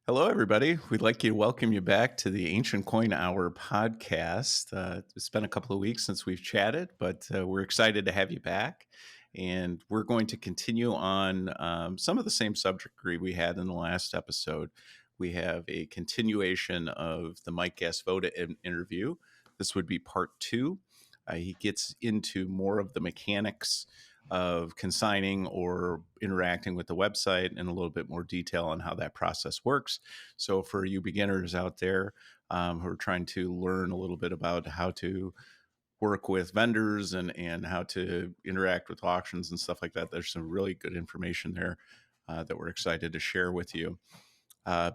Hello, everybody. We'd like to welcome you back to the Ancient Coin Hour podcast. It's been a couple of weeks since we've chatted, but we're excited to have you back. And we're going to continue on some of the same subject we had in the last episode. We have a continuation of the Mike Gasvoda interview. This would be part two. He gets into more of the mechanics of consigning or interacting with the website and a little bit more detail on how that process works. So, for you beginners out there who are trying to learn a little bit about how to work with vendors and how to interact with auctions and stuff like that, there's some really good information there that we're excited to share with you.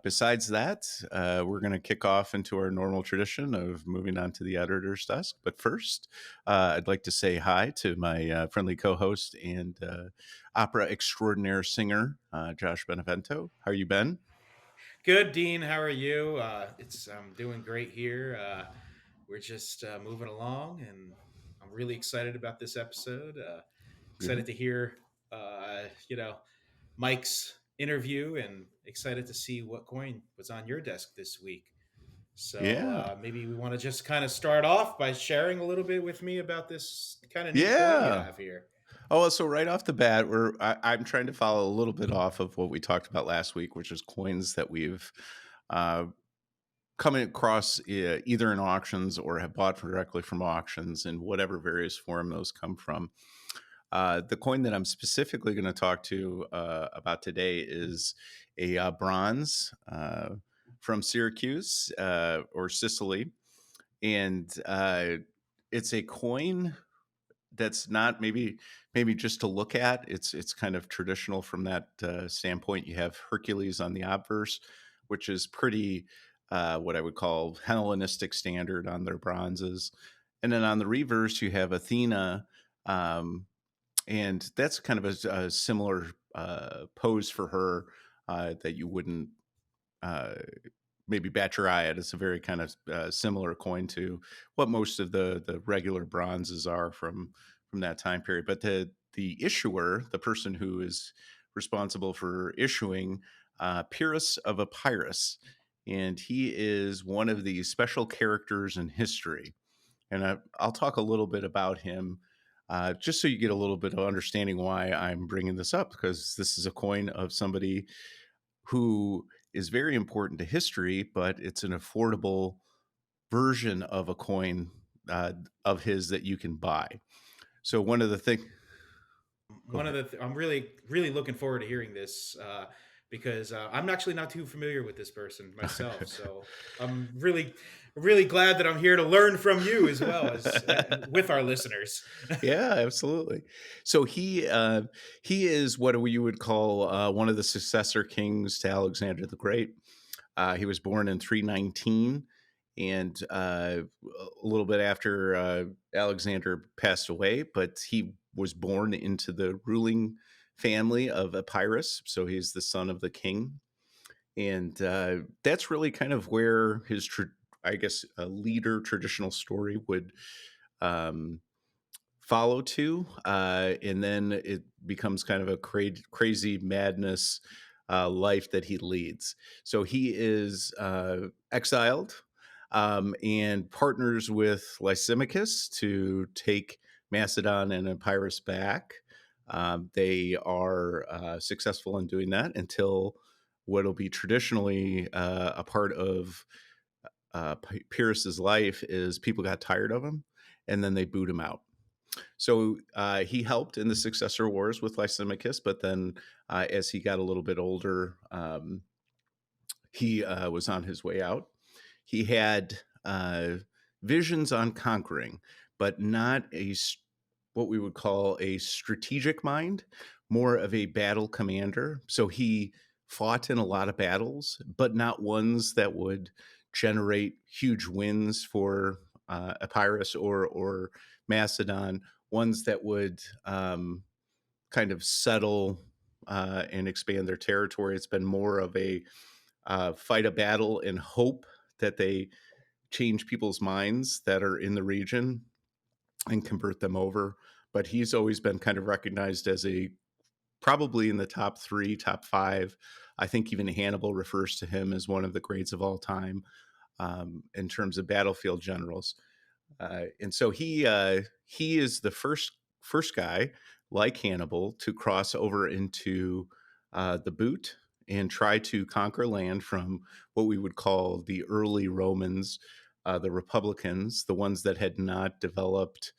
Besides that, we're going to kick off into our normal tradition of moving on to the editor's desk. But first, I'd like to say hi to my friendly co-host and opera extraordinaire singer, Josh Benevento. How are you, Ben? Good, Dean. How are you? It's I'm doing great here. We're just moving along, and I'm really excited about this episode. Yeah. Excited to hear, Mike's interview, and excited to see what coin was on your desk this week. So Yeah. maybe we want to just kind of start off by sharing a little bit with me about this kind of neat coin you Yeah. have here. Oh, well, so right off the bat, I'm trying to follow a little bit off of what we talked about last week, which is coins that we've uh, coming across either in auctions or have bought directly from auctions in whatever various form those come from. The coin that I'm specifically going to talk to about today is a bronze from Syracuse or Sicily. And it's a coin that's not maybe just to look at. It's kind of traditional from that standpoint. You have Hercules on the obverse, which is pretty what I would call Hellenistic standard on their bronzes, and then on the reverse you have Athena, and that's kind of a similar pose for her that you wouldn't. Uh, Maybe bat your eye at. It's a very kind of similar coin to what most of the regular bronzes are from that time period. But the issuer, the person who is responsible for issuing, Pyrrhus of Epirus, and he is one of the special characters in history. And I'll talk a little bit about him. Just so you get a little bit of understanding why I'm bringing this up, because this is a coin of somebody who is very important to history, but it's an affordable version of a coin of his that you can buy. So one of the things, go One of ahead. I'm really looking forward to hearing this because I'm actually not too familiar with this person myself. So I'm really glad that I'm here to learn from you as well as with our listeners. Yeah, absolutely. So he is what you would call one of the successor kings to Alexander the Great. He was born in 319, and a little bit after Alexander passed away, but he was born into the ruling family of Epirus, so he's the son of the king, and that's really kind of where his, I guess, a leader traditional story would um, follow to, and then it becomes kind of a crazy madness life that he leads. So he is exiled and partners with Lysimachus to take Macedon and Epirus back. They are successful in doing that until what will be traditionally a part of Pyrrhus's life is people got tired of him and then they boot him out. So he helped in the successor wars with Lysimachus, but then as he got a little bit older, he was on his way out. He had visions on conquering, but not what we would call a strategic mind, more of a battle commander. So he fought in a lot of battles, but not ones that would generate huge wins for Epirus or Macedon. Ones that would kind of settle and expand their territory. It's been more of a fight a battle and hope that they change people's minds that are in the region and convert them over. But he's always been kind of recognized as a probably in the top three, top five I think even Hannibal refers to him as one of the greats of all time in terms of battlefield generals. And so he is the first guy like Hannibal to cross over into the boot and try to conquer land from what we would call the early Romans, the Republicans, the ones that had not developed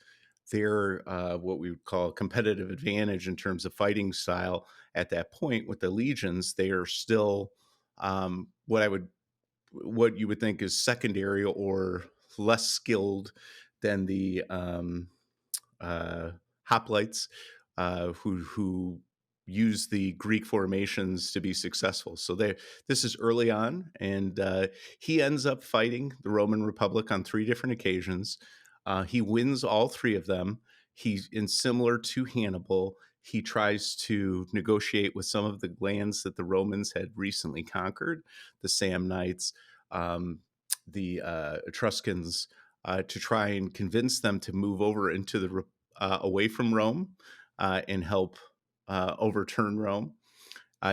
their what we would call competitive advantage in terms of fighting style at that point with the legions. They are still what you would think is secondary or less skilled than the hoplites who use the Greek formations to be successful. So this is early on, and he ends up fighting the Roman Republic on three different occasions. He wins all three of them. He's in similar to Hannibal. He tries to negotiate with some of the lands that the Romans had recently conquered, the Samnites, um, the Etruscans, to try and convince them to move over into the away from Rome and help overturn Rome.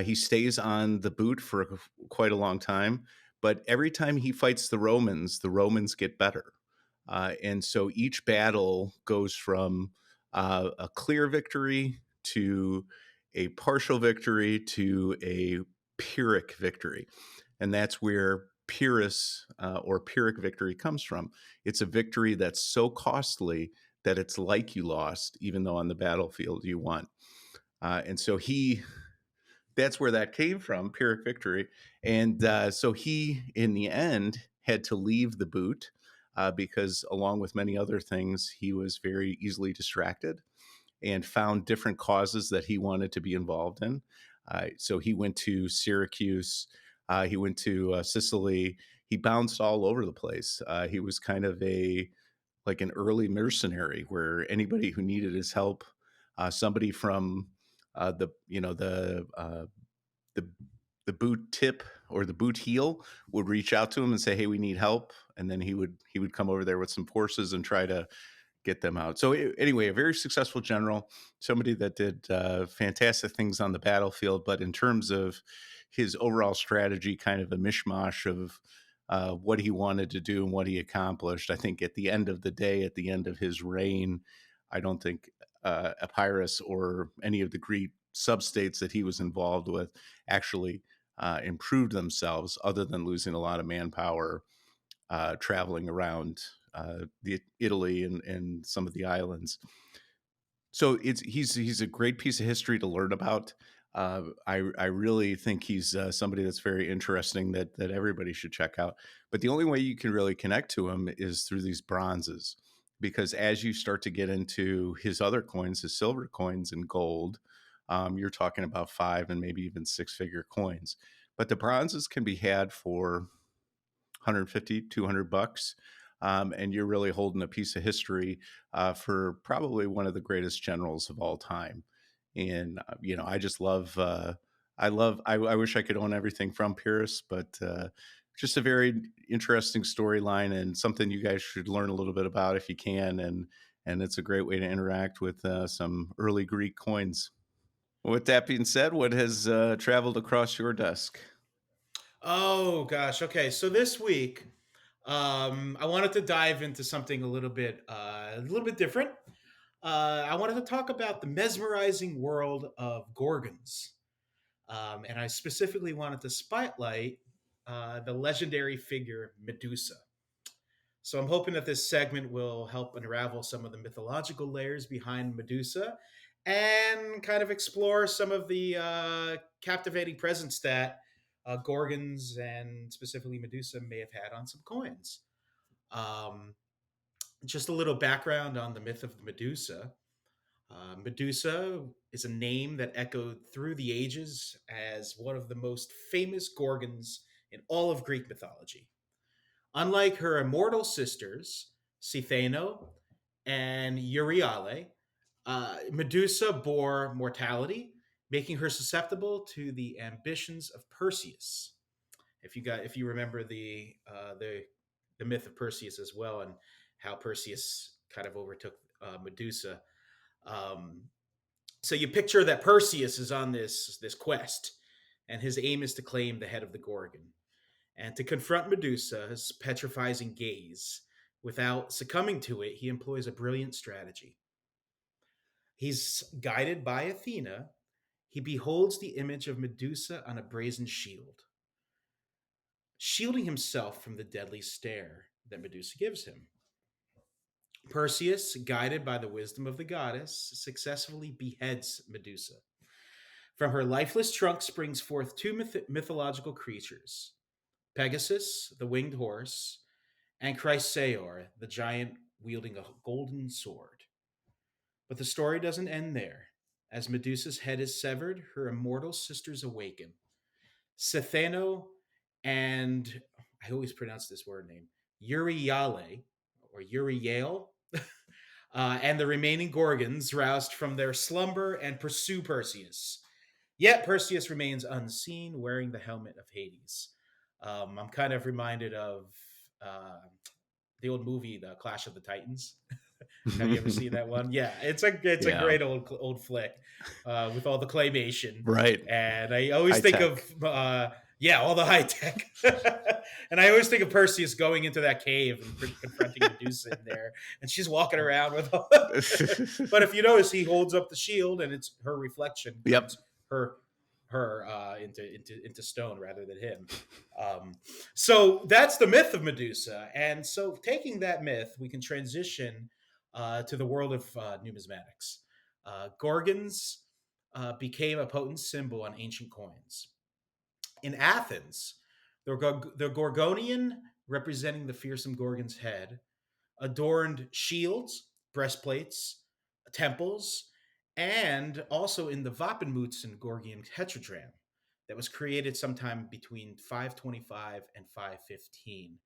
He stays on the boot for quite a long time, but every time he fights the Romans get better. And so each battle goes from a clear victory to a partial victory to a Pyrrhic victory. And that's where Pyrrhus or Pyrrhic victory comes from. It's a victory that's so costly that it's like you lost, even though on the battlefield you won. And so that's where that came from, Pyrrhic victory. And so he, in the end, had to leave the boot because, along with many other things, he was very easily distracted and found different causes that he wanted to be involved in. So he went to Syracuse, he went to Sicily. He bounced all over the place. He was kind of like an early mercenary where anybody who needed his help, somebody from the the boot tip or the boot heel would reach out to him and say, "Hey, we need help," and then he would come over there with some forces and try to get them out. So anyway, a very successful general, somebody that did fantastic things on the battlefield, but in terms of his overall strategy, kind of a mishmash of what he wanted to do and what he accomplished. I think at the end of the day, at the end of his reign, I don't think Epirus or any of the Greek substates that he was involved with actually improved themselves, other than losing a lot of manpower traveling around the Italy and some of the islands. So he's a great piece of history to learn about. I really think he's somebody that's very interesting that everybody should check out. But the only way you can really connect to him is through these bronzes, because as you start to get into his other coins, his silver coins and gold, you're talking about five and maybe even six-figure coins. But the bronzes can be had for 150, 200 bucks. And you're really holding a piece of history for probably one of the greatest generals of all time. And, I just I wish I could own everything from Pyrrhus, but just a very interesting storyline and something you guys should learn a little bit about if you can. And it's a great way to interact with some early Greek coins. With that being said, what has traveled across your desk? Oh gosh. Okay. So this week, I wanted to dive into something a little bit different. I wanted to talk about the mesmerizing world of gorgons, and I specifically wanted to spotlight the legendary figure Medusa. So I'm hoping that this segment will help unravel some of the mythological layers behind Medusa and kind of explore some of the captivating presence that Gorgons and specifically Medusa may have had on some coins. Um, just a little background on the myth of the Medusa. Medusa is a name that echoed through the ages as one of the most famous Gorgons in all of Greek mythology. Unlike her immortal sisters, Cithano and Euryale, Medusa bore mortality, making her susceptible to the ambitions of Perseus. If you remember the myth of Perseus as well, and how Perseus kind of overtook Medusa. Um, so you picture that Perseus is on this quest, and his aim is to claim the head of the Gorgon and to confront Medusa's petrifying gaze. Without succumbing to it, he employs a brilliant strategy. He's guided by Athena. He beholds the image of Medusa on a brazen shield, shielding himself from the deadly stare that Medusa gives him. Perseus, guided by the wisdom of the goddess, successfully beheads Medusa. From her lifeless trunk springs forth two mythological creatures: Pegasus, the winged horse, and Chrysaor, the giant wielding a golden sword. But the story doesn't end there. As Medusa's head is severed, her immortal sisters awaken. Cethano and, I always pronounce this word name, Euryale, or Uriel, and the remaining Gorgons roused from their slumber and pursue Perseus. Yet Perseus remains unseen, wearing the helmet of Hades. I'm kind of reminded of uh, the old movie, The Clash of the Titans. Have you ever seen that one? Yeah, it's a Yeah. great old flick with all the claymation, Right. and I always High think tech. of yeah, all the high tech, and I always think of Perseus going into that cave and confronting Medusa in there, and she's walking around with all. But if you notice, he holds up the shield, and it's her reflection Yep. turns her into stone rather than him. Um, so that's the myth of Medusa, and so taking that myth, we can transition to the world of numismatics. Gorgons became a potent symbol on ancient coins. In Athens, the Gorgonian, representing the fearsome Gorgon's head, adorned shields, breastplates, temples, and also in the Wappenmützen Gorgian tetradrachm that was created sometime between 525 and 515.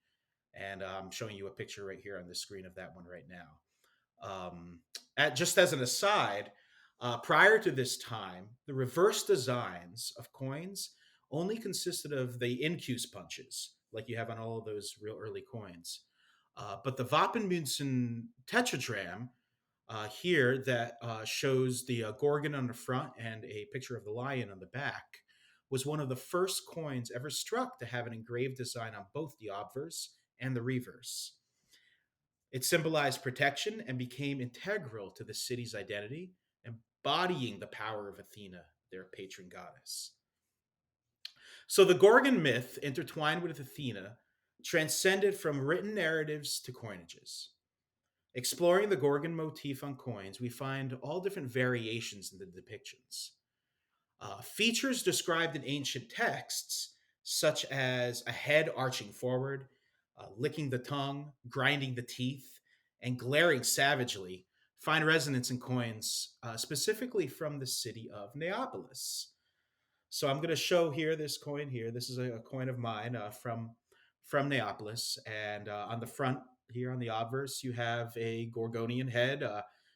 And I'm showing you a picture right here on the screen of that one right now. Just as an aside, prior to this time, the reverse designs of coins only consisted of the incus punches, like you have on all of those real early coins. But the Wappenmünzen tetradrachm here that shows the Gorgon on the front and a picture of the lion on the back was one of the first coins ever struck to have an engraved design on both the obverse and the reverse. It symbolized protection and became integral to the city's identity, embodying the power of Athena, their patron goddess. So the Gorgon myth, intertwined with Athena, transcended from written narratives to coinages. Exploring the Gorgon motif on coins, we find all different variations in the depictions. Features described in ancient texts, such as a head arching forward, licking the tongue, grinding the teeth, and glaring savagely, find resonance in coins, specifically from the city of Neapolis. So I'm going to show here this coin here. This is a coin of mine from Neapolis, and on the front here on the obverse, you have a Gorgonian head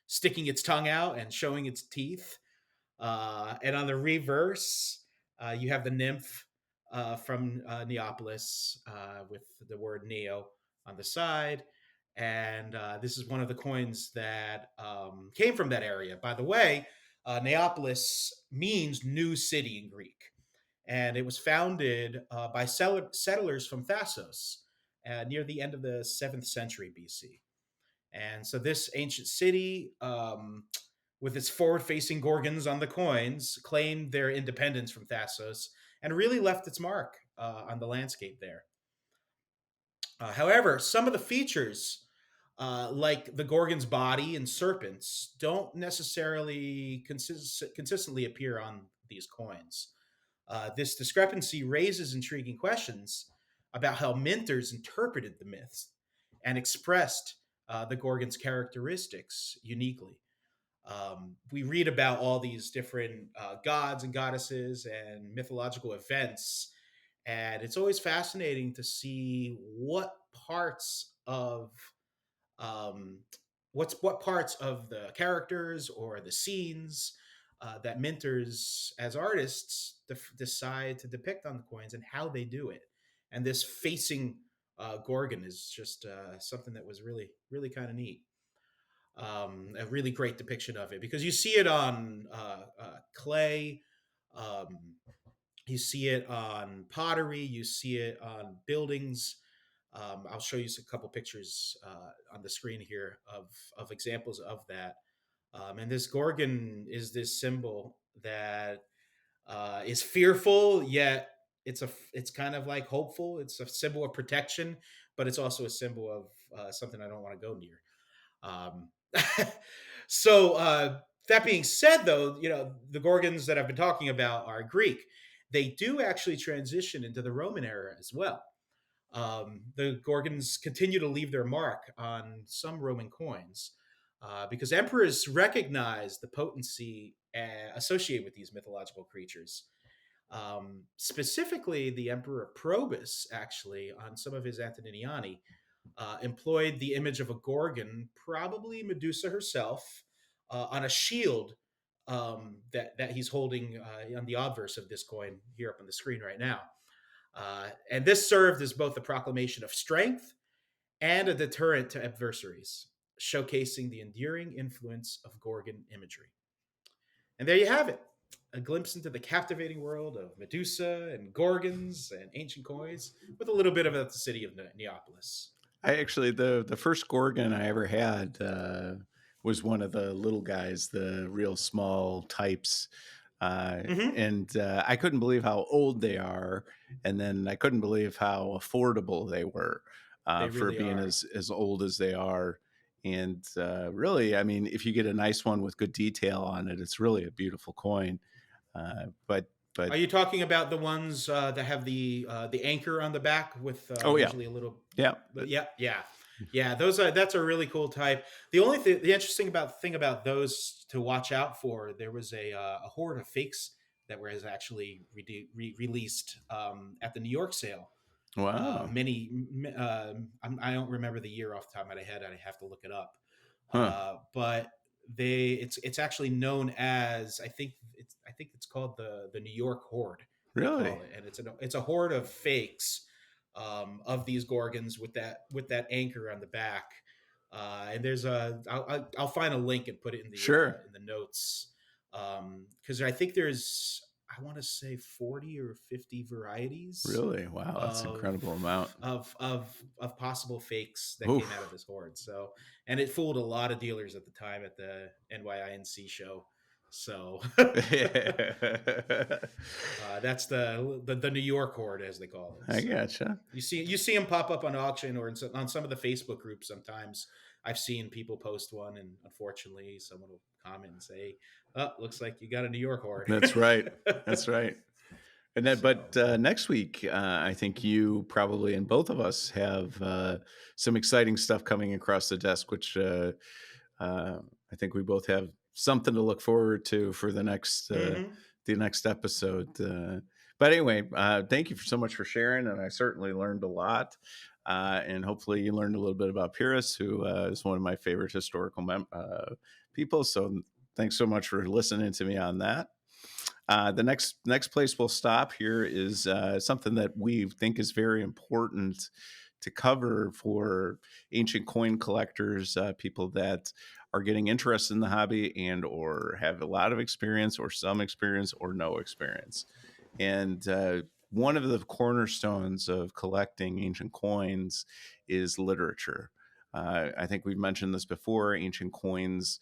sticking its tongue out and showing its teeth. And on the reverse, you have the nymph from Neapolis with the word Neo on the side. And this is one of the coins that came from that area. By the way, Neapolis means new city in Greek. And it was founded by settlers from Thasos near the end of the 7th century BC. And so this ancient city, with its forward-facing gorgons on the coins, claimed their independence from Thasos and really left its mark on the landscape there. However, some of the features, like the gorgon's body and serpents, don't necessarily consistently appear on these coins. This discrepancy raises intriguing questions about how minters interpreted the myths and expressed the gorgon's characteristics uniquely. We read about all these different gods and goddesses and mythological events, and it's always fascinating to see um, what parts of the characters or the scenes that minters as artists decide to depict on the coins and how they do it. And this facing Gorgon is just something that was really kind of neat. A really great depiction of it because you see it on clay. Um, You see it on pottery. You see it on buildings. I'll show you a couple pictures on the screen here of examples of that. And this gorgon is this symbol that is fearful, yet it's kind of like hopeful. It's a symbol of protection, but it's also a symbol of something I don't want to go near. Um, so that being said, though, the gorgons that I've been talking about are Greek. They do actually transition into the Roman era as well. The gorgons continue to leave their mark on some Roman coins because emperors recognize the potency associated with these mythological creatures. Specifically, the Emperor Probus, actually, on some of his Antoniniani, employed the image of a gorgon, probably Medusa herself, on a shield that he's holding on the obverse of this coin here up on the screen right now. And this served as both a proclamation of strength and a deterrent to adversaries, showcasing the enduring influence of Gorgon imagery. And there you have it, a glimpse into the captivating world of Medusa and Gorgons and ancient coins, with a little bit about the city of Neapolis. I actually the first Gorgon I ever had was one of the little guys, the real small types, Hmm. and I couldn't believe how old they are, and then I couldn't believe how affordable they were They for really being are. as old as they are. And really, I mean, if you get a nice one with good detail on it, it's really a beautiful coin. But Are you talking about the ones that have the anchor on the back with oh yeah, usually a little? yeah, Yeah, yeah, yeah. That's a really cool type. The interesting thing about those to watch out for, there was a horde of fakes that was actually released at the New York sale. wow, I don't remember the year off the top of my head. I have to look it up. huh, But it's actually known as, I think it's called the New York Horde. They really, call it, and it's a horde of fakes of these gorgons with that anchor on the back. And I'll find a link and put it sure. in the notes because I think there's, I want to say, 40 or 50 varieties Really? Wow, that's an of incredible amount. possible fakes that came out of Oof. this horde. So, and it fooled a lot of dealers at the time at the NYINC show. So that's the New York horde, as they call it. I So gotcha. you see them pop up on auction or on some of the Facebook groups. Sometimes I've seen people post one, and unfortunately, someone will comment and say, "Oh, looks like you got a New York horde." That's right. That's right. And then, but So. next week, I think you probably and both of us have some exciting stuff coming across the desk, which uh, I think we both have something to look forward to for Mhm. the next episode. But anyway, thank you so much for sharing, and I certainly learned a lot. And hopefully, you learned a little bit about Pyrrhus, who is one of my favorite historical people. So, thanks so much for listening to me on that. The next place we'll stop here is something that we think is very important to cover for ancient coin collectors, people that are getting interested in the hobby and or have a lot of experience or some experience or no experience. And one of the cornerstones of collecting ancient coins is literature. I think we've mentioned this before. Ancient coins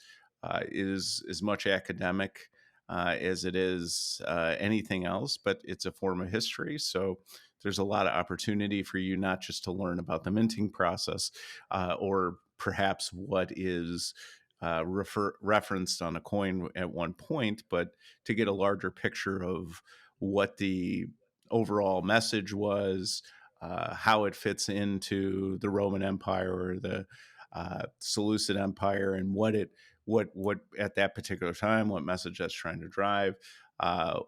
is as much academic as it is anything else, but it's a form of history. So there's a lot of opportunity for you not just to learn about the minting process or perhaps what is referenced on a coin at one point, but to get a larger picture of what the overall message was, how it fits into the Roman Empire or the Seleucid Empire, and what at that particular time, what message that's trying to drive.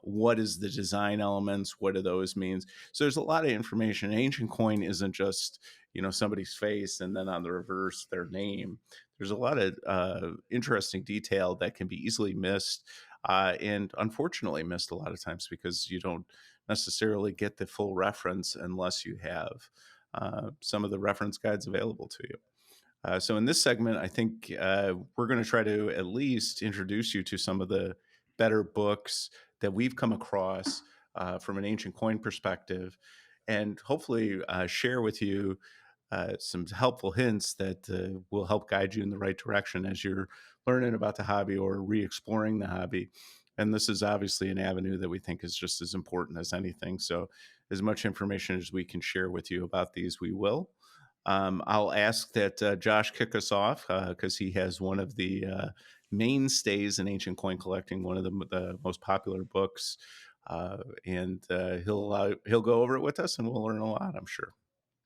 What is the design elements? What do those means? So there's a lot of information. Ancient coin isn't just somebody's face and then on the reverse their name. There's a lot of interesting detail that can be easily missed, and unfortunately missed a lot of times because you don't necessarily get the full reference unless you have some of the reference guides available to you. So in this segment, I think we're going to try to at least introduce you to some of the better books that we've come across from an ancient coin perspective, and hopefully share with you some helpful hints that will help guide you in the right direction as you're learning about the hobby or re-exploring the hobby. And this is obviously an avenue that we think is just as important as anything. So, as much information as we can share with you about these, we will. I'll ask that Josh kick us off because he has one of the mainstays in ancient coin collecting, one of the most popular books, and he'll go over it with us, and we'll learn a lot, I'm sure.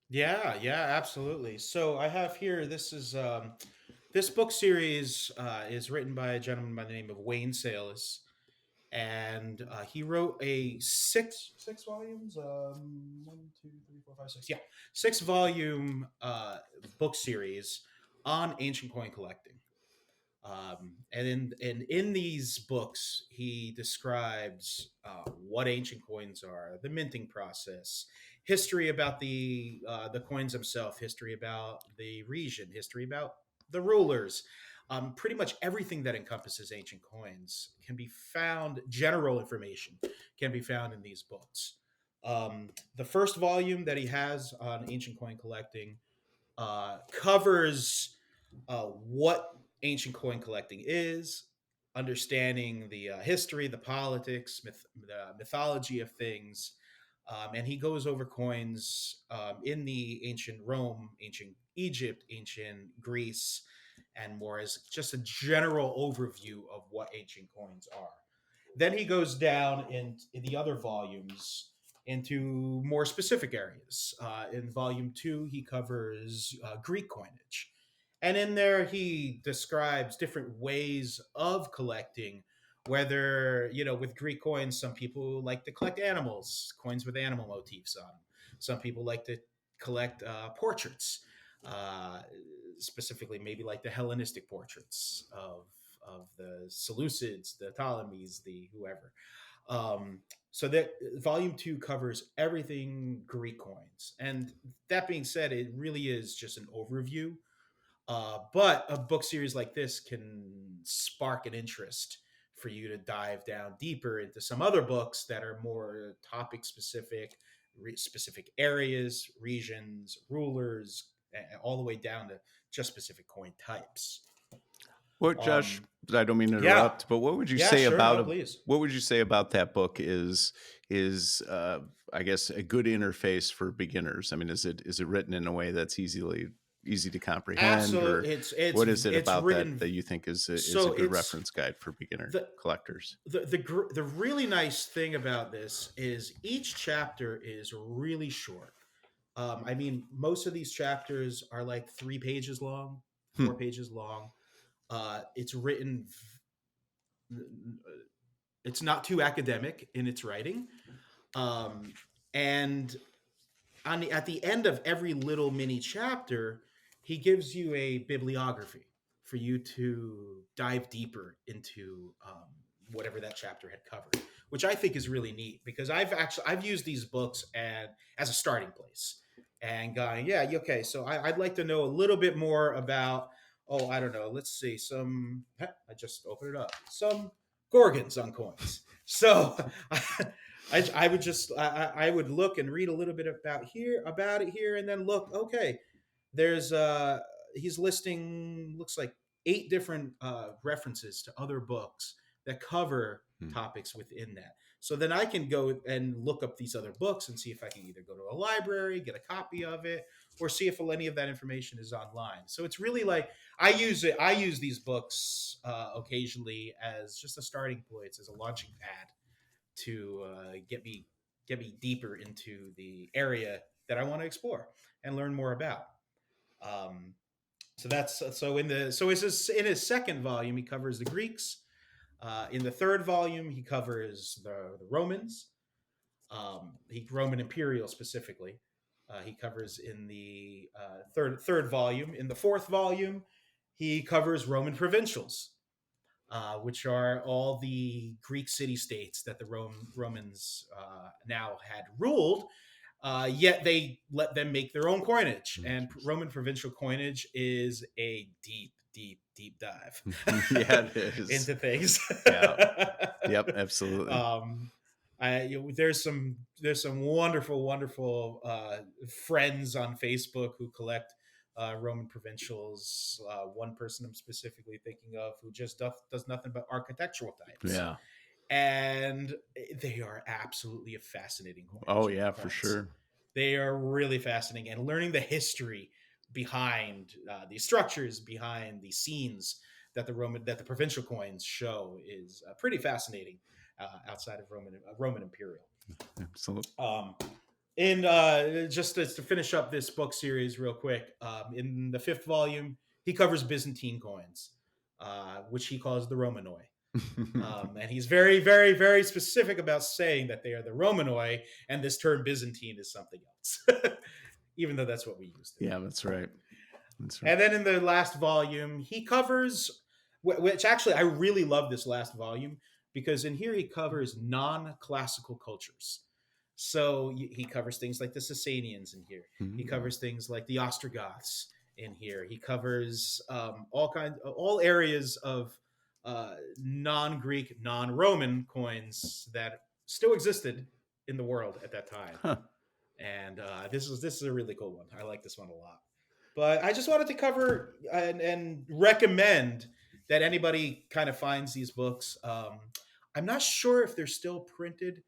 Yeah, yeah, absolutely. So I have here. This book series is written by a gentleman by the name of Wayne Salis, and he wrote a six volumes. 1, 2, 3, 4, 5, 6. Yeah, 6 volume book series on ancient coin collecting. And in these books, he describes what ancient coins are, the minting process, history about the coins themselves, history about the region, history about the rulers. Pretty much everything that encompasses ancient coins can be found. General information can be found in these books. The first volume that he has on ancient coin collecting covers what ancient coin collecting is, understanding the history, the politics, the mythology of things. And he goes over coins in the ancient Rome, ancient Egypt, ancient Greece, and more as just a general overview of what ancient coins are. Then he goes down in the other volumes into more specific areas. In volume 2, he covers Greek coinage. And in there, he describes different ways of collecting. Whether, with Greek coins, some people like to collect animals, coins with animal motifs on them. Some people like to collect portraits, uh, specifically maybe like the Hellenistic portraits of the Seleucids, the Ptolemies, the whoever. So that volume 2 covers everything Greek coins. And that being said, it really is just an overview. But a book series like this can spark an interest for you to dive down deeper into some other books that are more topic specific, specific areas, regions, rulers, all the way down to just specific coin types. What, Josh? Um, I don't mean to yeah, interrupt, but what would you yeah, say sure, about no, a please. what would you say about that book is I guess a good interface for beginners? I mean, is it written in a way that's easy to comprehend, or Absolutely, what is it it's about that written. that you think is a So good it's reference guide for beginner the collectors? the really nice thing about this is each chapter is really short. I mean, most of these chapters are like 3 pages long, Hmm. 4 pages long. It's written. It's not too academic in its writing, um, and at the end of every little mini chapter, he gives you a bibliography for you to dive deeper into whatever that chapter had covered, which I think is really neat because I've used these books and as a starting place and going, yeah, okay, so I'd like to know a little bit more about, oh, I don't know, let's see, I just opened it up, some Gorgons on coins. So I would just I would look and read a little bit about it here, and then look. Okay, there's he's listing looks like 8 different references to other books that cover Hmm. topics within that. So then I can go and look up these other books and see if I can either go to a library, get a copy of it, or see if any of that information is online. So it's really like I use it. I use these books occasionally as just a starting point, as a launching pad to get me deeper into the area that I want to explore and learn more about. Um, so that's in his second volume he covers the Greeks. In the third volume he covers the Romans, Roman Imperial specifically. He covers in the third volume. In the fourth volume, he covers Roman provincials, which are all the Greek city states that the Romans now had ruled. Yet they let them make their own coinage, and Roman provincial coinage is a deep, deep, deep dive Yeah, it is. into things. Yeah. Yep. Absolutely. um, There's some wonderful friends on Facebook who collect Roman provincials. One person I'm specifically thinking of who just does nothing but architectural types, Yeah. and they are absolutely fascinating Oh coins. yeah, for Coins. sure. They are really fascinating, and learning the history behind these structures, behind these scenes that the provincial coins show is pretty fascinating. Outside of Roman Imperial. Absolutely. Um, and just to finish up this book series real quick, in the fifth volume, he covers Byzantine coins, which he calls the Romanoi. And he's very specific about saying that they are the Romanoi, and this term Byzantine is something else, even though that's what we use today. Yeah, that's right. That's right. And then in the last volume, he covers, which actually I really love this last volume because in here he covers non-classical cultures. So he covers things like the Sasanians in here. He Mhm. covers things like the Ostrogoths in here. He covers all areas of non-Greek, non-Roman coins that still existed in the world at that time. Huh. And this is a really cool one. I like this one a lot. But I just wanted to cover and recommend that anybody kind of finds these books. I'm not sure if they're still printed.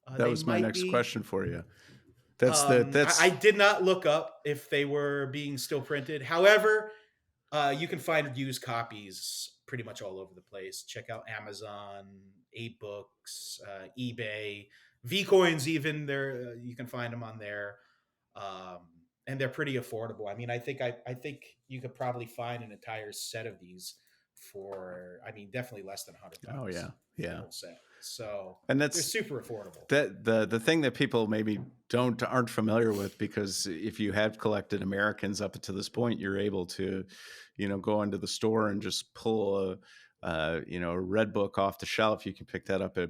That They was my might next be. question for you. That's I did not look up if they were being still printed. However, you can find used copies pretty much all over the place. Check out Amazon, 8 Books, eBay, VCoins. Even there, you can find them on there, and they're pretty affordable. I mean, I think you could probably find an entire set of these for, I mean, definitely less than 100 oh bucks yeah, for the yeah. whole set. So And they're that's super affordable. the thing that people maybe aren't familiar with, because if you have collected Americans up to this point, you're able to, go into the store and just pull a red book off the shelf. You can pick that up at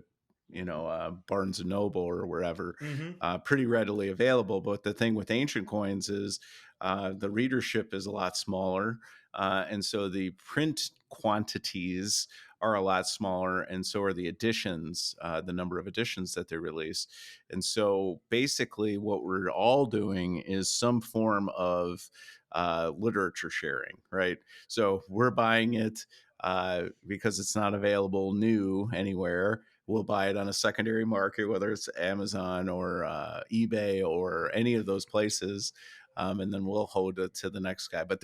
Barnes and Noble or wherever, Hmm. pretty readily available. But the thing with ancient coins is the readership is a lot smaller, and so the print quantities are a lot smaller, and so are the editions, the number of editions that they release. And so basically, what we're all doing is some form of literature sharing, right? So we're buying it because it's not available new anywhere. We'll buy it on a secondary market, whether it's Amazon or eBay or any of those places. And then we'll hold it to the next guy. But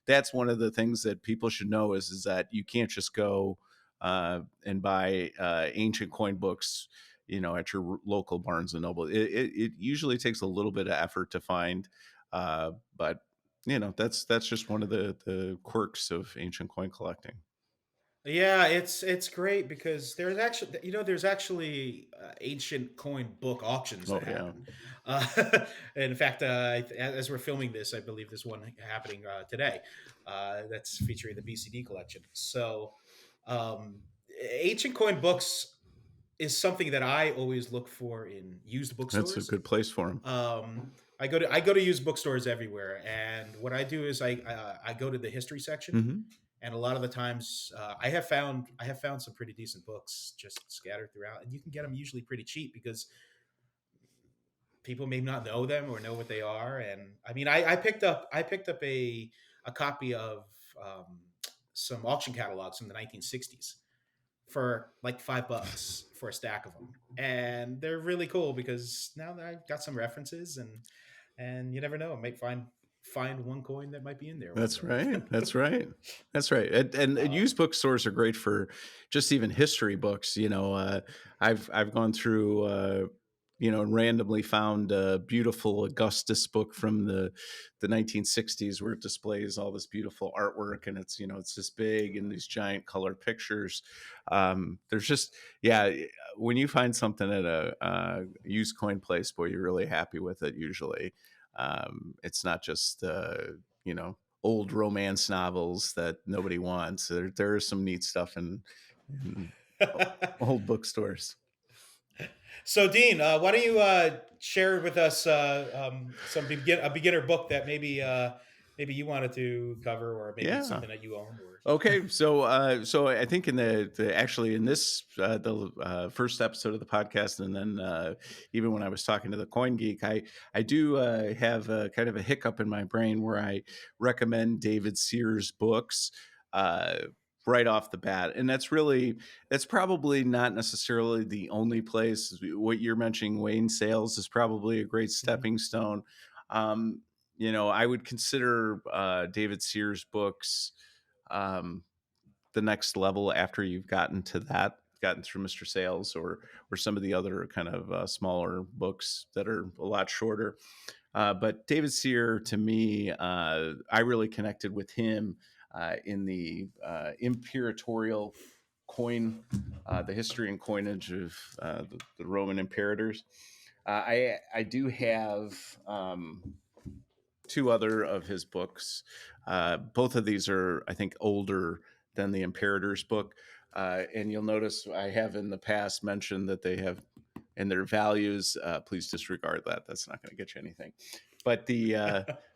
that's one of the things that people should know is that you can't just go and buy ancient coin books, at your local Barnes and Noble. It usually takes a little bit of effort to find, but that's just one of the quirks of ancient coin collecting. Yeah, it's great because there's actually ancient coin book auctions Oh that yeah. happen. In fact, as we're filming this, I believe there's one happening today that's featuring the BCD collection. So, ancient coin books is something that I always look for in used That's a bookstores. good place for them. I go to used bookstores everywhere, and what I do is I go to the history section, Hmm. and a lot of the times I have found some pretty decent books just scattered throughout, and you can get them usually pretty cheap because people may not know them or know what they are. And I mean, I picked up a copy of um, some auction catalogs from the 1960s for like $5 for a stack of them, and they're really cool because now that I've got some references, and you never know, I might find one coin that might be in there one That's right. day. That's right. That's right. And um, used bookstores are great for just even history books. I've gone through, and randomly found a beautiful Augustus book from the 1960s where it displays all this beautiful artwork, and it's this big and these giant color pictures. There's just yeah, when you find something at a used coin place, boy, you're really happy with it usually. It's not just you know old romance novels that nobody wants. There is some neat stuff in old bookstores. So, Dean, why don't you share with us a beginner book that maybe you wanted to cover, or maybe it's Yeah. something that you own, or Okay, so I think in the actually in this the first episode of the podcast, and then even when I was talking to the Coin Geek, I do have a kind of a hiccup in my brain where I recommend David Sears books uh, right off the bat, and that's probably not necessarily the only place. What you're mentioning, Wayne Sales, is probably a great Mhm. stepping stone. Um, I would consider David Sears books um, the next level after you've gotten through Mr. Sales or some of the other kind of smaller books that are a lot shorter. But David Sear, to me, I really connected with him in the imperatorial coin, the history and coinage of the Roman imperators. I do have two other of his books. Both of these are, I think, older than the Imperator's book. And you'll notice I have in the past mentioned that they have in their values. Please disregard that. That's not going to get you anything. But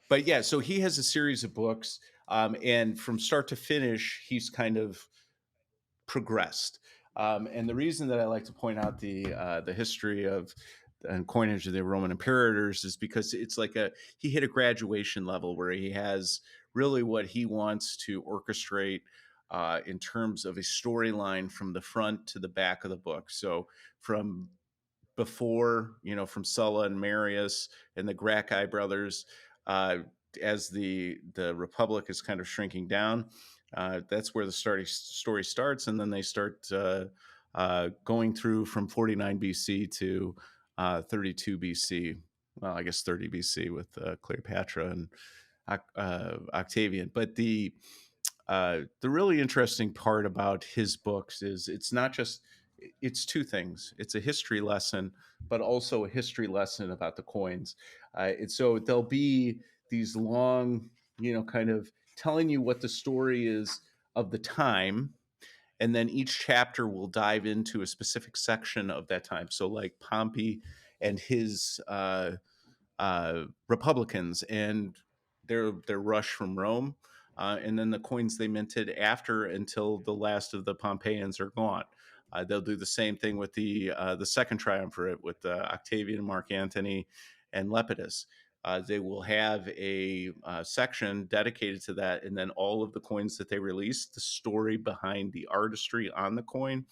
but yeah, so he has a series of books, and from start to finish, he's kind of progressed. And the reason that I like to point out the history of and coinage of the Roman imperators is because it's like he hit a graduation level where he has really what he wants to orchestrate in terms of a storyline from the front to the back of the book. So from before, from Sulla and Marius and the Gracchi brothers, uh, as the Republic is kind of shrinking down. That's where the story starts, and then they start going through from 49 BC to 32 BC. Well, I guess 30 BC with Cleopatra and Octavian. But the really interesting part about his books is it's two things. It's a history lesson, but also a history lesson about the coins. And so there'll be these long, kind of telling you what the story is of the time, and then each chapter will dive into a specific section of that time. So, like Pompey and his Republicans and their rush from Rome, and then the coins they minted after until the last of the Pompeians are gone. They'll do the same thing with the second triumvirate with Octavian, Mark Antony, and Lepidus. They will have a section dedicated to that, and then all of the coins that they release, the story behind the artistry on the coin,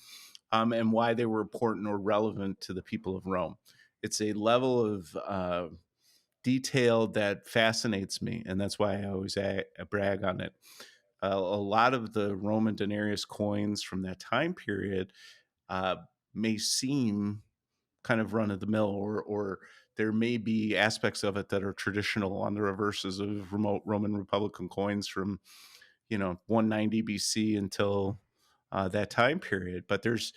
and why they were important or relevant to the people of Rome. It's a level of detail that fascinates me, and that's why I always brag on it. A lot of the Roman denarius coins from that time period uh, may seem kind of run of the mill, or there may be aspects of it that are traditional on the reverses of remote Roman Republican coins from 190 BC until that time period. But there's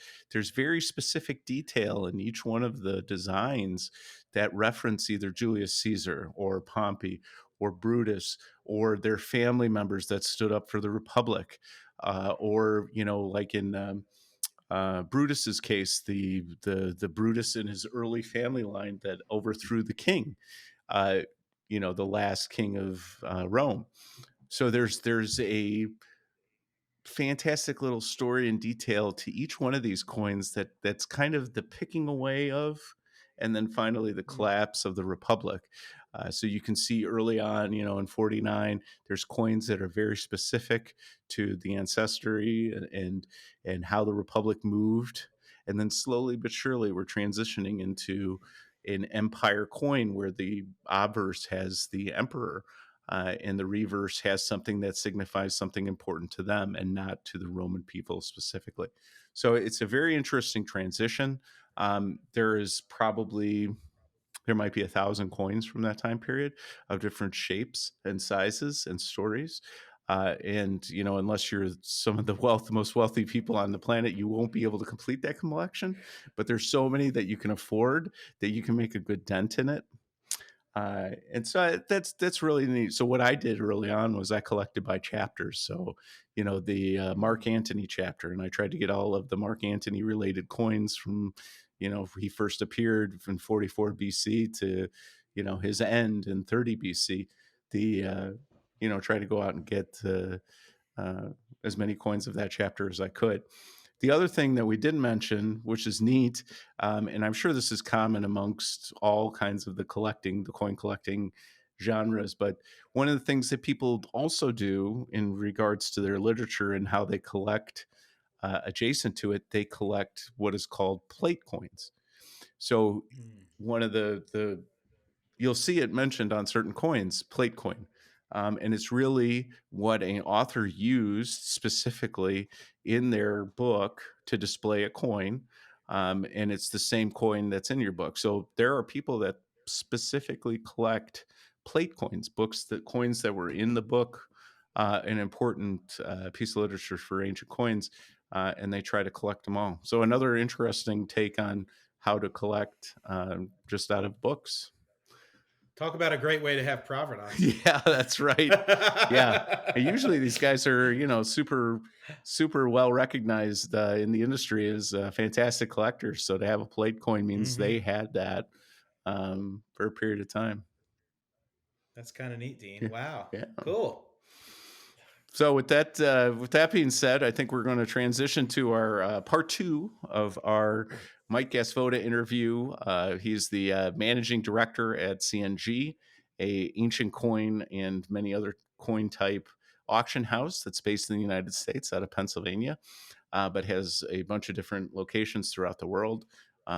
very specific detail in each one of the designs that reference either Julius Caesar or Pompey or Brutus or their family members that stood up for the Republic, or like in Brutus's case, the Brutus in his early family line that overthrew the king, uh, the last king of Rome. So there's a fantastic little story and detail to each one of these coins that's kind of the picking away of, and then finally the Mm. collapse of the republic. So you can see early on, in 49, there's coins that are very specific to the ancestry and how the republic moved, and then slowly but surely we're transitioning into an empire coin where the obverse has the emperor, and the reverse has something that signifies something important to them and not to the Roman people specifically. So it's a very interesting transition. There might be 1,000 coins from that time period of different shapes and sizes and stories. And unless you're some of the most wealthy people on the planet, you won't be able to complete that collection. But there's so many that you can afford that you can make a good dent in it. And so that's really neat. So what I did early on was I collected by chapters. So the Mark Mm. Antony chapter, and I tried to get all of the Mark Antony related coins from he first appeared in 44 BC to his end in 30 BC. The try to go out and get uh, as many coins of that chapter as I could. The other thing that we didn't mention, which is neat, and I'm sure this is common amongst all kinds of the coin collecting genres, but one of the things that people also do in regards to their literature and how they collect adjacent to it, they collect what is called plate coins. So Mm. one of the you'll see it mentioned on certain coins, plate coin. And it's really what an author used specifically in their book to display a coin. And it's the same coin that's in your book. So there are people that specifically collect plate coins, coins that were in the book, an important piece of literature for ancient coins, and they try to collect them all. So another interesting take on how to collect just out of books. Talk about a great way to have provenance. Yeah, that's right. Yeah. And usually these guys are, super, super well recognized in the industry as fantastic collectors. So to have a plate coin means they Hmm. had that for a period of time. That's kind of neat, Dean. Yeah. Wow. Yeah. Cool. So with that being said, I think we're going to transition to our part two of our Mike Gasvoda interview. He's the managing director at CNG, a ancient coin and many other coin type auction house that's based in the United States out of Pennsylvania, but has a bunch of different locations throughout the world.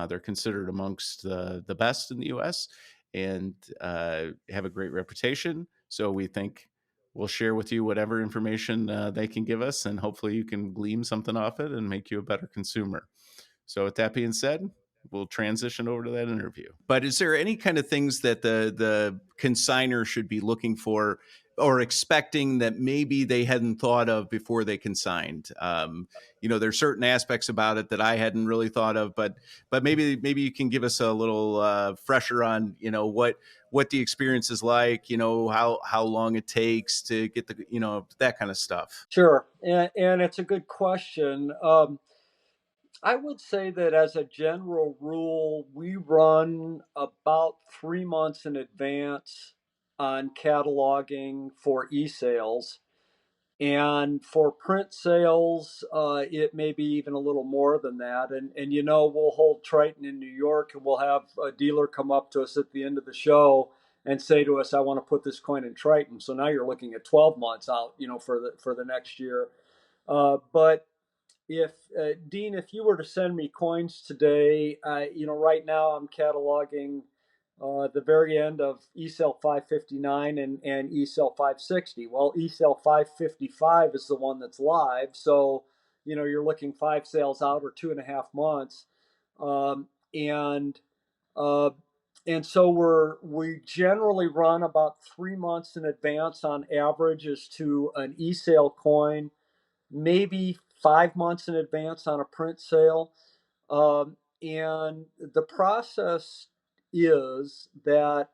They're considered amongst the best in the U.S. and have a great reputation. So we think we'll share with you whatever information they can give us, and hopefully you can glean something off it and make you a better consumer. So, with that being said, we'll transition over to that interview. But is there any kind of things that the consigner should be looking for or expecting that maybe they hadn't thought of before they consigned? There's certain aspects about it that I hadn't really thought of, but maybe you can give us a little fresher on what the experience is like. How long it takes to get the that kind of stuff. Sure, and it's a good question. I would say that as a general rule, we run about 3 months in advance on cataloging for e-sales. And for print sales, it may be even a little more than that. And we'll hold Triton in New York, and we'll have a dealer come up to us at the end of the show and say to us, "I want to put this coin in Triton." So now you're looking at 12 months out, for the next year. But if Dean, if you were to send me coins today, right now I'm cataloging the very end of eSale 559 and eSale 560. Well, eSale 555 is the one that's live, so you're looking 5 sales out or 2.5 months, and uh, and so we generally run about 3 months in advance on average as to an eSale coin, maybe 5 months in advance on a print sale. And the process is that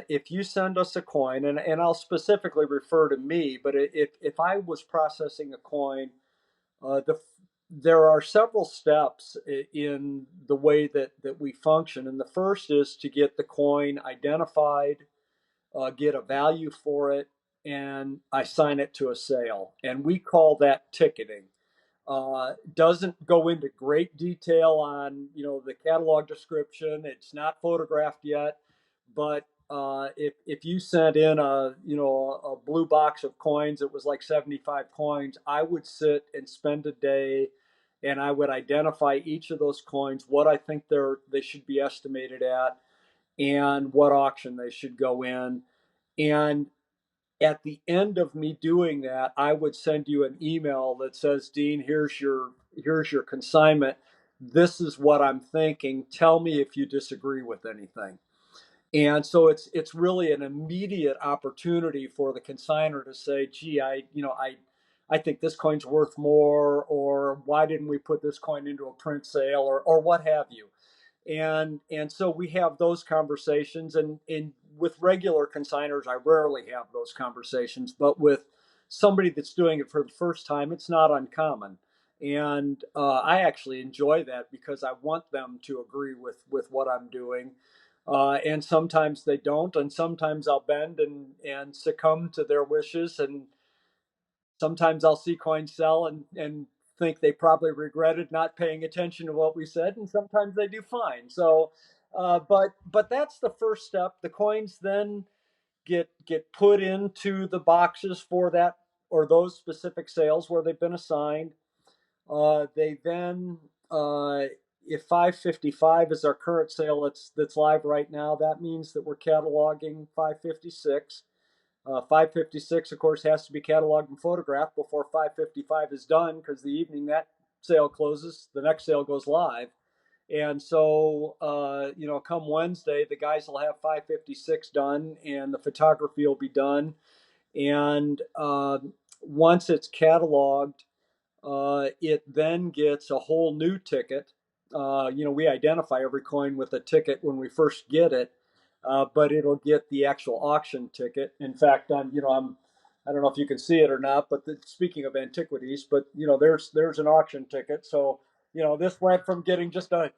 if you send us a coin, and I'll specifically refer to me, but if I was processing a coin, there are several steps in the way that we function. And the first is to get the coin identified, get a value for it, and assign it to a sale. And we call that ticketing. Doesn't go into great detail on the catalog description. It's not photographed yet, but if you sent in a blue box of coins, it was like 75 coins. I would sit and spend a day, and I would identify each of those coins, what I think they should be estimated at, and what auction they should go in. And at the end of me doing that, I would send you an email that says, "Dean, here's your consignment. This is what I'm thinking. Tell me if you disagree with anything." And so it's really an immediate opportunity for the consigner to say, "Gee, I think this coin's worth more," or "Why didn't we put this coin into a print sale," or what have you. And so we have those conversations, and with regular consigners I rarely have those conversations, but with somebody that's doing it for the first time, it's not uncommon. And I actually enjoy that because I want them to agree with what I'm doing. And sometimes they don't, and sometimes I'll bend and succumb to their wishes, and sometimes I'll see coins sell and think they probably regretted not paying attention to what we said, and sometimes they do fine. So, but that's the first step. The coins then get put into the boxes for that or those specific sales where they've been assigned. They then, if 555 is our current sale that's live right now, that means that we're cataloging 556. 556, of course, has to be cataloged and photographed before 555 is done, because the evening that sale closes, the next sale goes live. And so, come Wednesday, the guys will have 556 done and the photography will be done. And once it's cataloged, it then gets a whole new ticket. We identify every coin with a ticket when we first get it, but it'll get the actual auction ticket. In fact, I don't know if you can see it or not, but speaking of antiquities, but there's an auction ticket. So this went from getting just a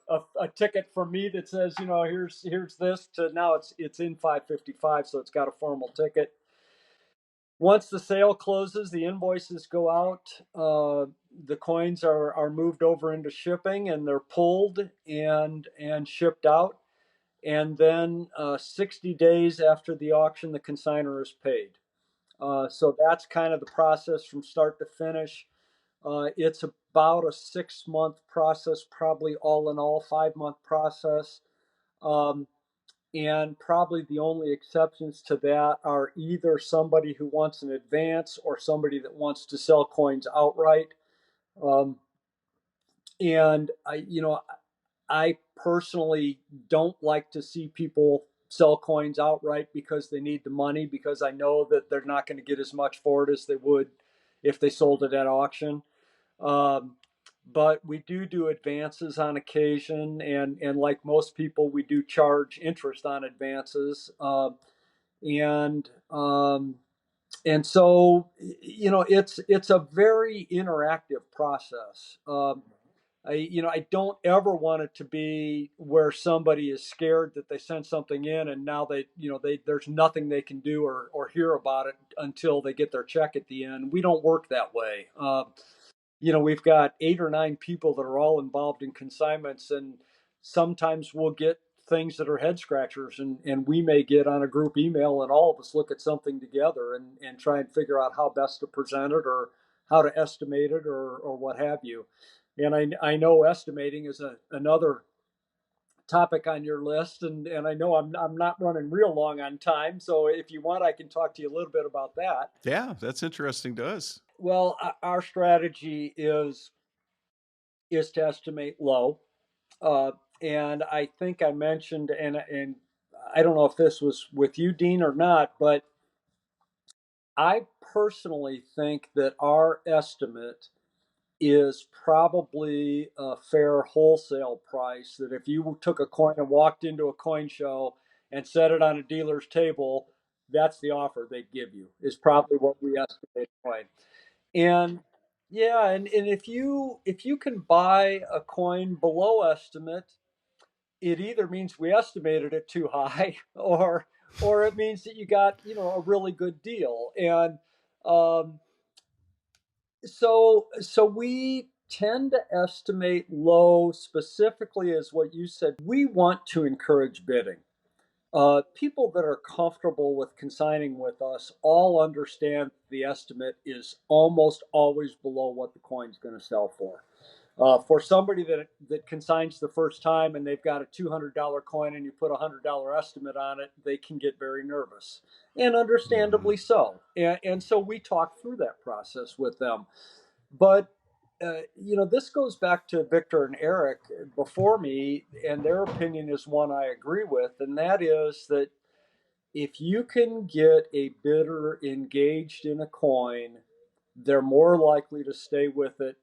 ticket from me that says here's this to now it's in 555, so it's got a formal ticket. Once the sale closes, the invoices go out. The coins are moved over into shipping, and they're pulled and shipped out. And then 60 days after the auction, the consignor is paid. So that's kind of the process from start to finish. It's about a 6-month process, probably all in all, 5-month process. And probably the only exceptions to that are either somebody who wants an advance or somebody that wants to sell coins outright. Um, and I personally don't like to see people sell coins outright because they need the money, because I know that they're not going to get as much for it as they would if they sold it at auction. Um, but we do advances on occasion, and like most people, we do charge interest on advances, and so it's a very interactive process. I don't ever want it to be where somebody is scared that they sent something in and now there's nothing they can do or hear about it until they get their check at the end. We don't work that way. We've got 8 or 9 people that are all involved in consignments, and sometimes we'll get things that are head scratchers, and we may get on a group email and all of us look at something together and try and figure out how best to present it or how to estimate it or what have you. And I know estimating is another topic on your list, and I know I'm not running real long on time, so if you want, I can talk to you a little bit about that. Yeah, that's interesting to us. Well, our strategy is to estimate low. Uh, and I think I mentioned, and I don't know if this was with you, Dean, or not, but I personally think that our estimate is probably a fair wholesale price. That if you took a coin and walked into a coin show and set it on a dealer's table, that's the offer they'd give you, is probably what we estimate a coin. And yeah, and if you can buy a coin below estimate, it either means we estimated it too high or it means that you got a really good deal. And um, so we tend to estimate low, specifically as what you said. We want to encourage bidding. People that are comfortable with consigning with us all understand the estimate is almost always below what the coin's going to sell for. For somebody that consigns the first time and they've got a $200 coin and you put a $100 estimate on it, they can get very nervous, and understandably so. And so we talk through that process with them. But this goes back to Victor and Eric before me, and their opinion is one I agree with, and that is that if you can get a bidder engaged in a coin, they're more likely to stay with it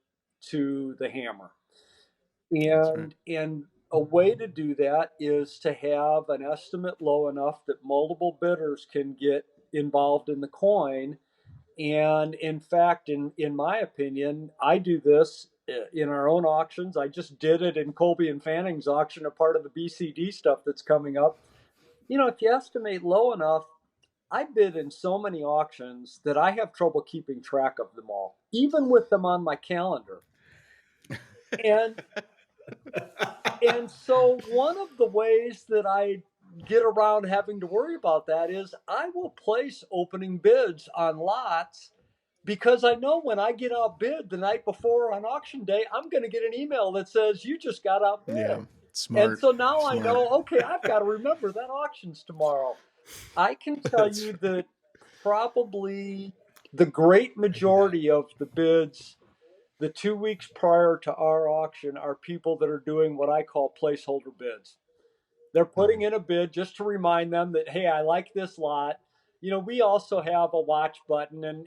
to the hammer. That's right. And a way to do that is to have an estimate low enough that multiple bidders can get involved in the coin. And in fact, in my opinion, I do this in our own auctions. I just did it in Colby and Fanning's auction, a part of the BCD stuff that's coming up. If you estimate low enough, I bid in so many auctions that I have trouble keeping track of them all, even with them on my calendar. And and so one of the ways that I get around having to worry about that is I will place opening bids on lots because I know when I get outbid the night before on auction day, I'm going to get an email that says you just got Yeah, outbid. And smart, so now I smart. know, okay, I've got to remember that auction's tomorrow. I can tell That's you that probably the great I do that. majority of the bids the 2 weeks prior to our auction are people that are doing what I call placeholder bids. They're putting Mhm. in a bid just to remind them that, hey, I like this lot. We also have a watch button and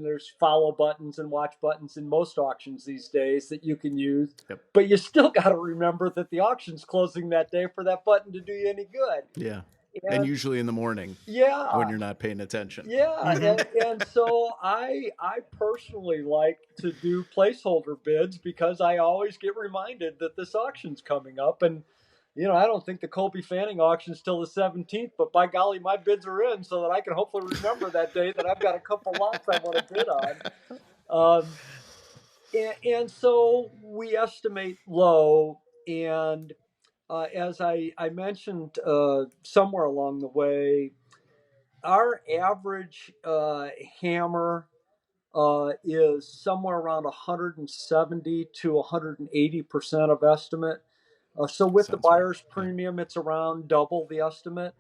there's follow buttons and watch buttons in most auctions these days that you can use. Yep. But you still got to remember that the auction's closing that day for that button to do you any good. Yeah. And And usually in the morning when yeah, you're not paying attention. yeah, Hmm. and so I personally like to do placeholder bids because I always get reminded that this auction's coming up, and I don't think the Colby Fanning auction's till the 17th, but by golly, my bids are in so that I can hopefully remember that day that I've got a couple lots I want to bid on. Um, and so we estimate low, and as I mentioned somewhere along the way, our average hammer is somewhere around 170 to 180% of estimate. So with the Sounds right. buyer's Yeah. premium, it's around double the estimate.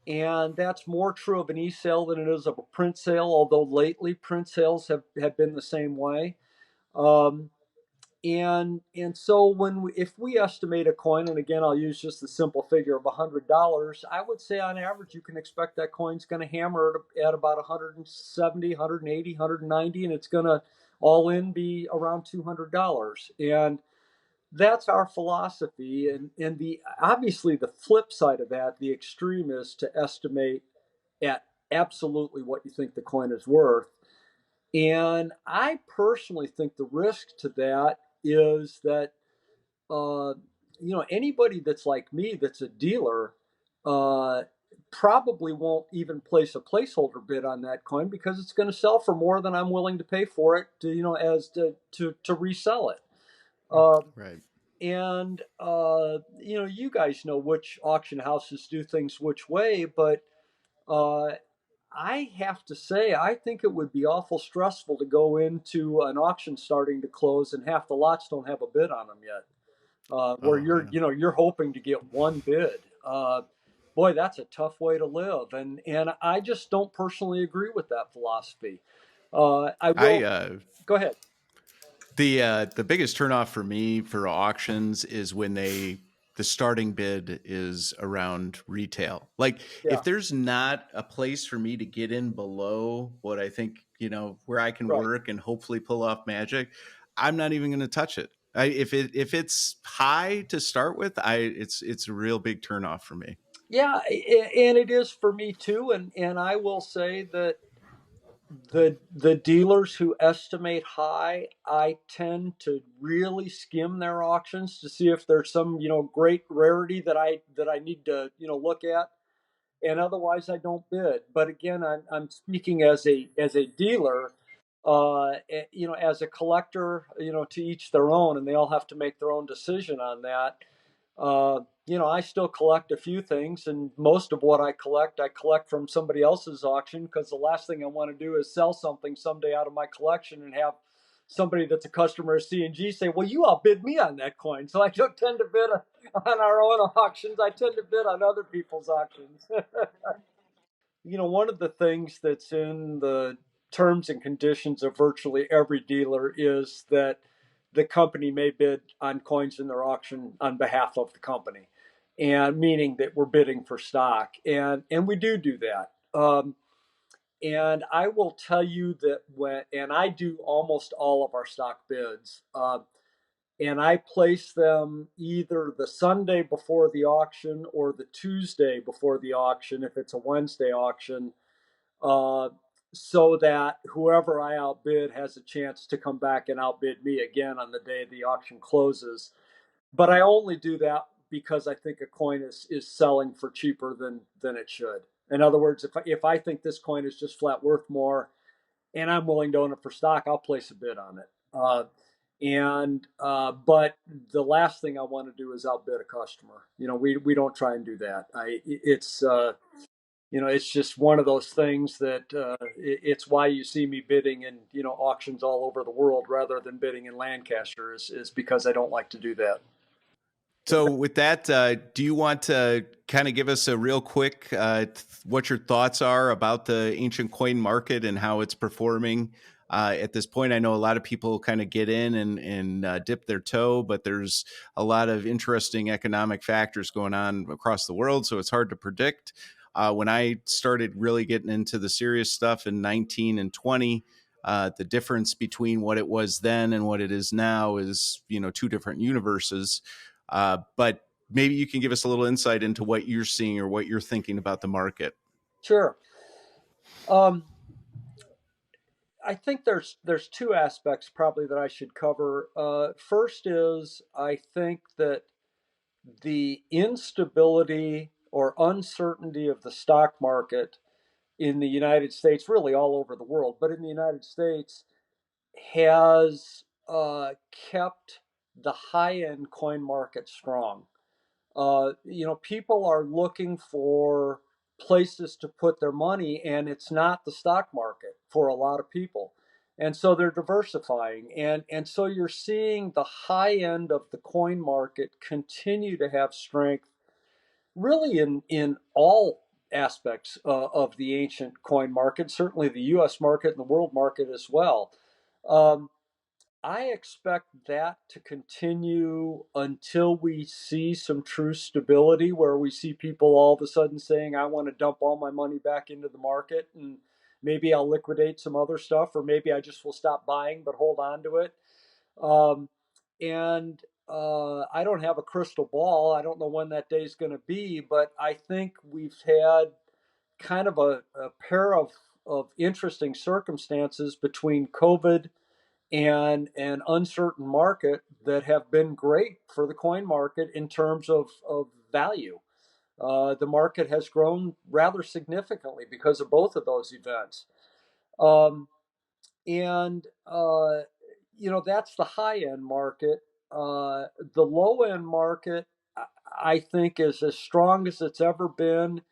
And that's more true of an e-sale than it is of a print sale, although lately print sales have been the same way. Um, and so if we estimate a coin, and again I'll use just the simple figure of $100, I would say on average you can expect that coin's going to hammer at about 170, 180, 190, and it's going to all in be around $200. And that's our philosophy. And the obviously the flip side of that, the extreme, is to estimate at absolutely what you think the coin is worth. And I personally think the risk to that is that uh, anybody that's like me that's a dealer uh, probably won't even place a placeholder bid on that coin because it's going to sell for more than I'm willing to pay for it to as to resell it. Um, Right. and you guys know which auction houses do things which way, but uh, I have to say, I think it would be awful stressful to go into an auction starting to close and half the lots don't have a bid on them yet. Where Oh, you're, yeah. you're hoping to get one bid. Boy, that's a tough way to live, and I just don't personally agree with that philosophy. I I will go ahead. the biggest turnoff for me for auctions is when the starting bid is around retail. Like if Yeah, there's not a place for me to get in below what I think, where I can right. work and hopefully pull off magic, I'm not even going to touch it. If it's high to start with, it's a real big turnoff for me. Yeah, and it is for me too. And I will say that the dealers who estimate high, I tend to really skim their auctions to see if there's some great rarity that I need to look at, and otherwise I don't bid. But again, I'm speaking as a dealer. As a collector, to each their own, and they all have to make their own decision on that. I still collect a few things, and most of what I collect from somebody else's auction because the last thing I want to do is sell something someday out of my collection and have somebody that's a customer of C&G say, "Well, you outbid me on that coin." So I don't tend to bid on our own auctions. I tend to bid on other people's auctions. One of the things that's in the terms and conditions of virtually every dealer is that the company may bid on coins in their auction on behalf of the company, and meaning that we're bidding for stock, and we do that. And I will tell you that and I do almost all of our stock bids, and I place them either the Sunday before the auction or the Tuesday before the auction if it's a Wednesday auction, uh, so that whoever I outbid has a chance to come back and outbid me again on the day the auction closes. But I only do that because I think a coin is selling for cheaper than it should. In other words, if I think this coin is just flat worth more, and I'm willing to own it for stock, I'll place a bid on it. But the last thing I want to do is outbid a customer. We don't try and do that. It's just one of those things that it's why you see me bidding in auctions all over the world rather than bidding in Lancaster is because I don't like to do that. So with that, do you want to kind of give us a real quick what your thoughts are about the ancient coin market and how it's performing at this point? I know a lot of people kind of get in and dip their toe, but there's a lot of interesting economic factors going on across the world, so it's hard to predict. When I started really getting into the serious stuff in 19 and 20, the difference between what it was then and what it is now is, two different universes. But maybe you can give us a little insight into what you're seeing or what you're thinking about the market. Sure. I think there's two aspects probably that I should cover. First is I think that the instability or uncertainty of the stock market in the United States, really all over the world, but in the United States, has kept the high-end coin market strong. People are looking for places to put their money, and it's not the stock market for a lot of people. And so they're diversifying. And so you're seeing the high end of the coin market continue to have strength really in all aspects of the ancient coin market, certainly the US market and the world market as well. I expect that to continue until we see some true stability, where we see people all of a sudden saying, I want to dump all my money back into the market and maybe I'll liquidate some other stuff, or maybe I just will stop buying but hold on to it. I don't have a crystal ball. I don't know when that day is going to be, but I think we've had kind of a pair of interesting circumstances between COVID and an uncertain market that have been great for the coin market in terms of value. The market has grown rather significantly because of both of those events. That's the high end market. The low end market, I think, is as strong as it's ever been.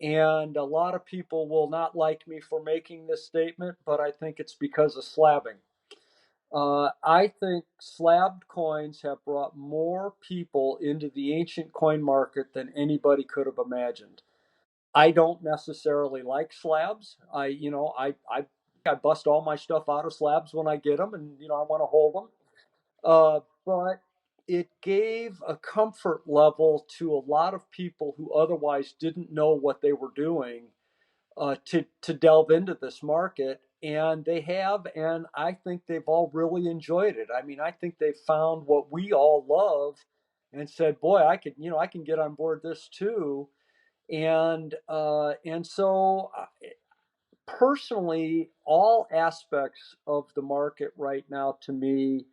And a lot of people will not like me for making this statement, but I think it's because of slabbing. I think slabbed coins have brought more people into the ancient coin market than anybody could have imagined. I don't necessarily like slabs. I bust all my stuff out of slabs when I get them, and I want to hold them. But it gave a comfort level to a lot of people who otherwise didn't know what they were doing to delve into this market, and they have, and I think they've all really enjoyed it. I mean, I think they've found what we all love, and said, "Boy, I can get on board this too." And so, personally, all aspects of the market right now, to me,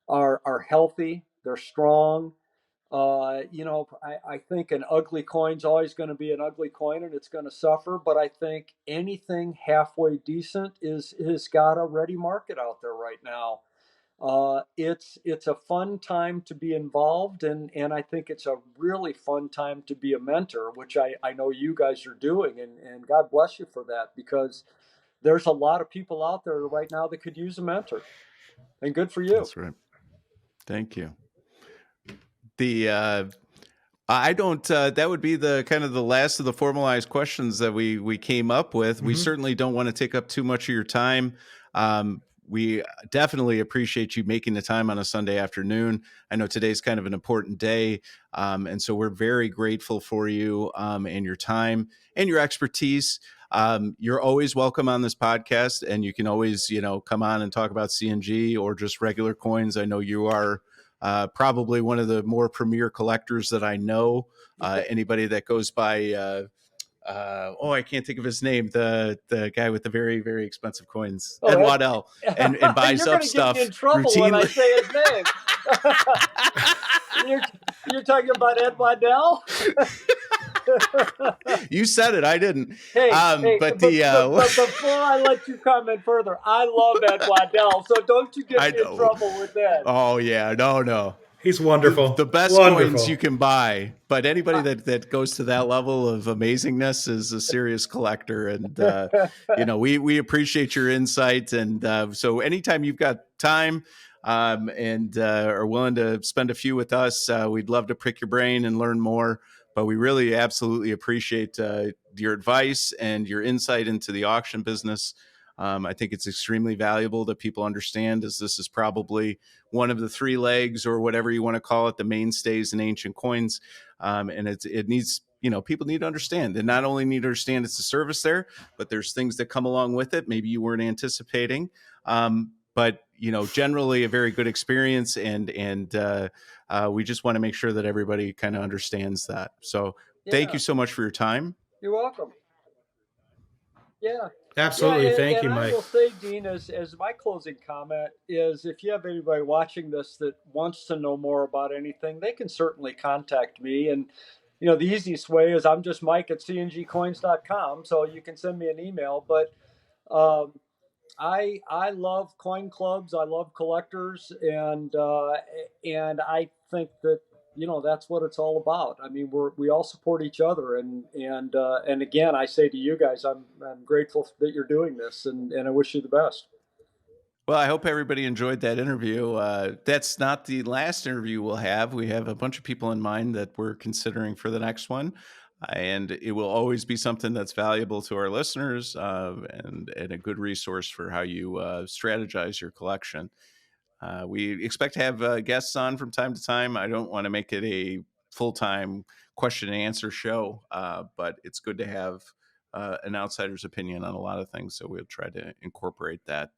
are healthy. They're strong. I think an ugly coin's always going to be an ugly coin and it's going to suffer. But I think anything halfway decent has got a ready market out there right now. It's a fun time to be involved, and I think it's a really fun time to be a mentor, which I know you guys are doing, and God bless you for that, because there's a lot of people out there right now that could use a mentor, and good for you. That's right. Thank you. I don't, that would be the kind of the last of the formalized questions that we came up with. We certainly don't want to take up too much of your time. We definitely appreciate you making the time on a Sunday afternoon. I know today's kind of an important day. And so we're very grateful for you and your time and your expertise. You're always welcome on this podcast, and you can always, come on and talk about CNG or just regular coins. I know you are probably one of the more premier collectors that I know. Anybody that goes by, I can't think of his name, the guy with the very, very expensive coins, Ed Waddell, and buys up stuff You're going to get me in trouble routinely. when I say his name. You're you're talking about Ed Waddell? You said it, I didn't. Hey, But but before I let you comment further, I love Ed Waddell, so don't you get I me in know. trouble with Ed. Oh yeah, no. He's The wonderful. best coins you Wonderful. can buy, but anybody I- that goes to that level of amazingness is a serious collector. And we appreciate your insight. And so anytime you've got time and are willing to spend a few with us, we'd love to pick your brain and learn more. But we really absolutely appreciate your advice and your insight into the auction business. I think it's extremely valuable that people understand, as this is probably one of the three legs, or whatever you want to call it, the mainstays in ancient coins. And it needs, people need to understand, and not only need to understand it's a service there, but there's things that come along with it maybe you weren't anticipating. But generally a very good experience, and we just want to make sure that everybody kind of understands that. So thank you yeah, so much for your time. you're welcome. Yeah. Yeah, Absolutely. Thank and you, I Mike. will say, Dean, as my closing comment is, if you have anybody watching this that wants to know more about anything, they can certainly contact me. And, the easiest way is I'm just Mike at cngcoins.com, so you can send me an email. But um, I love coin clubs. I love collectors, and I think that that's what it's all about. I mean, we all support each other, and again, I say to you guys, I'm grateful that you're doing this, and I wish you the best. Well, I hope everybody enjoyed that interview. That's not the last interview we'll have. We have a bunch of people in mind that we're considering for the next one. And it will always be something that's valuable to our listeners, and a good resource for how you strategize your collection. We expect to have guests on from time to time. I don't want to make it a full time question and answer show, but it's good to have an outsider's opinion on a lot of things. So we'll try to incorporate that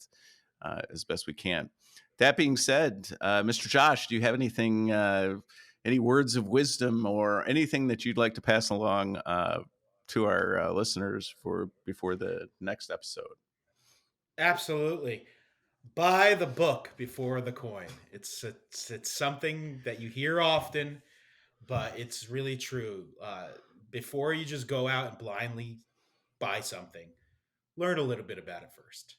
as best we can. That being said, Mr. Josh, do you have anything, any words of wisdom or anything that you'd like to pass along to our listeners for before the next episode? Absolutely. Buy the book before the coin. It's something that you hear often, but it's really true. Before you just go out and blindly buy something, learn a little bit about it first.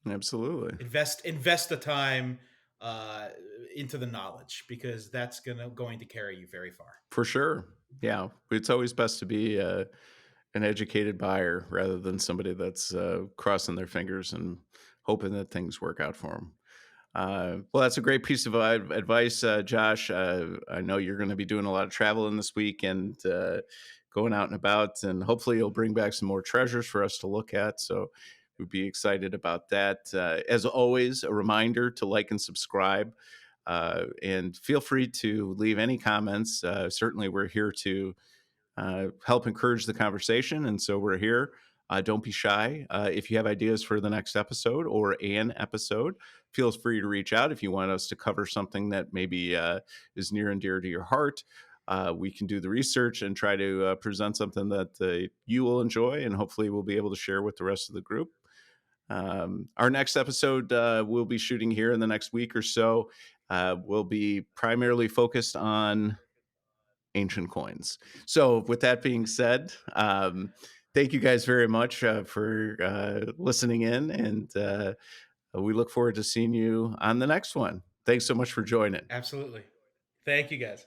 Absolutely. Invest the time uh, into the knowledge, because that's going to carry you very far. For sure. Yeah. It's always best to be an educated buyer rather than somebody that's crossing their fingers and hoping that things work out for them. Well, that's a great piece of advice, Josh. I know you're going to be doing a lot of traveling this week and going out and about, and hopefully you'll bring back some more treasures for us to look at. So we'd be excited about that. As always, a reminder to like and subscribe. And feel free to leave any comments. Certainly, we're here to help encourage the conversation. And so we're here. Don't be shy. If you have ideas for the next episode or an episode, feel free to reach out. If you want us to cover something that maybe is near and dear to your heart, we can do the research and try to present something that you will enjoy, and hopefully we'll be able to share with the rest of the group. Our next episode we'll be shooting here in the next week or so. Will be primarily focused on ancient coins. So, with that being said, thank you guys very much for listening in, and we look forward to seeing you on the next one. Thanks so much for joining. Absolutely. Thank you, guys.